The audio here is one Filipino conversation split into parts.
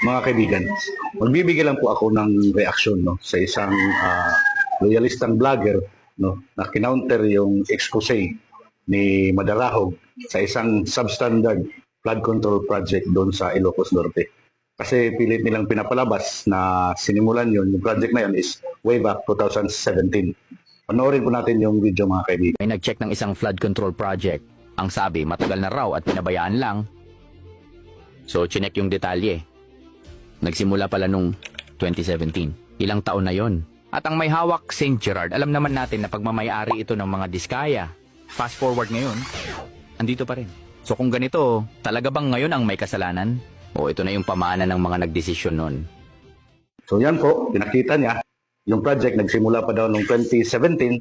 Mga kaibigan, magbibigay lang po ako ng reaksyon no, sa isang loyalistang vlogger no, na kinounter yung expose ni Madarahog sa isang substandard flood control project doon sa Ilocos Norte. Kasi pilit nilang pinapalabas na sinimulan yun, yung project na yun is way back 2017. Panoorin po natin yung video mga kaibigan. May nag-check ng isang flood control project. Ang sabi, matagal na raw at pinabayaan lang. So, chinek yung detalye. Nagsimula pala nung 2017. Ilang taon na yon. At ang may hawak, St. Gerard, alam naman natin na pagmamayari ito ng mga diskaya. Fast forward ngayon, andito pa rin. So kung ganito, talaga bang ngayon ang may kasalanan? O ito na yung pamana ng mga nagdesisyon nun? So yan po, pinakita niya, yung project nagsimula pa daw noong 2017,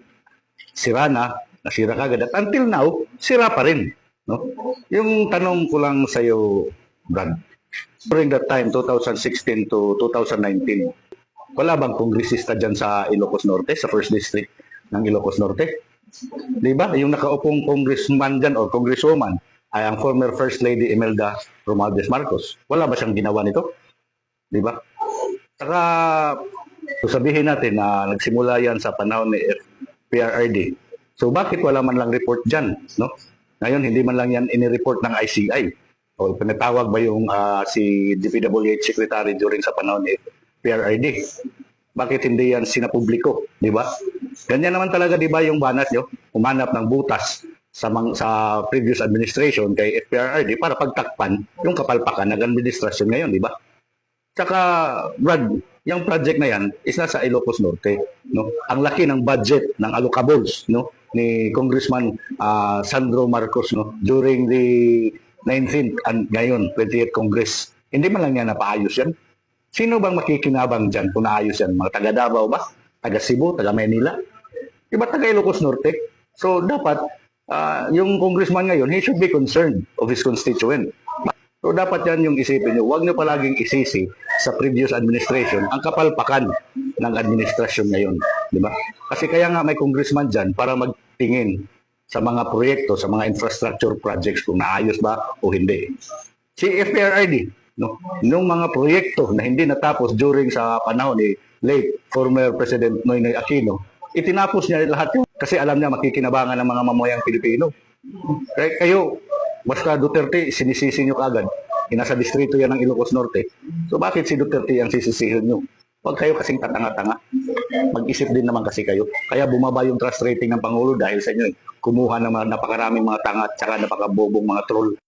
sira na, nasira kagad. At until now, sira pa rin. No? Yung tanong ko lang sa iyo, Brad, during that time, 2016 to 2019, wala bang kongresista dyan sa Ilocos Norte, sa First District ng Ilocos Norte? Di ba? Yung nakaupong congressman dyan o congresswoman ay ang former First Lady Imelda Romualdez Marcos. Wala ba siyang ginawa nito? Di ba? Saka, sabihin natin na nagsimula yan sa panahon ni PRRD. So bakit wala man lang report dyan? No? Ngayon, hindi man lang yan inireport ng ICI. O pinatawag ba yung si DPWH Secretary during sa panahon ni PRRD? Bakit hindi yan sinapubliko? Di ba? Ganyan naman talaga, di ba, yung banat nyo? Umanap ng butas sa previous administration kay FPRRD para pagtakpan yung kapalpakan ng administrasyon ngayon, di ba? Tsaka, Brad, yung project na yan is nasa Ilocos Norte. No? Ang laki ng budget ng allocables no? Ni Congressman Sandro Marcos no? During the 19th and ngayon, 20th Congress. Hindi man lang yan napaayos yan. Sino bang makikinabang dyan kung naayos yan? Mga taga Davao ba? Taga Cebu? Taga Manila? Iba taga Ilocos Norte? So, dapat, yung congressman ngayon, he should be concerned of his constituent. So, dapat yan yung isipin nyo. Huwag nyo palaging isisi sa previous administration ang kapalpakan ng administrasyon ngayon. Di ba? Kasi kaya nga may congressman dyan para magtingin sa mga proyekto, sa mga infrastructure projects kung naayos ba o hindi. Si FPRRD, no, nung mga proyekto na hindi natapos during sa panahon ni late former President Noynoy Aquino, itinapos niya lahat yun kasi alam niya makikinabangan ng mga mamayang Pilipino. Kayo, basta Duterte, sinisisi nyo kagad. Nasa distrito yan ng Ilocos Norte. So bakit si Duterte ang sisisihin nyo? Huwag kayo kasing tatanga-tanga. Mag-isip din naman kasi kayo. Kaya bumaba yung trust rating ng Pangulo dahil sa inyo. Kumuha ng napakaraming mga tanga at saka napakabobong mga troll.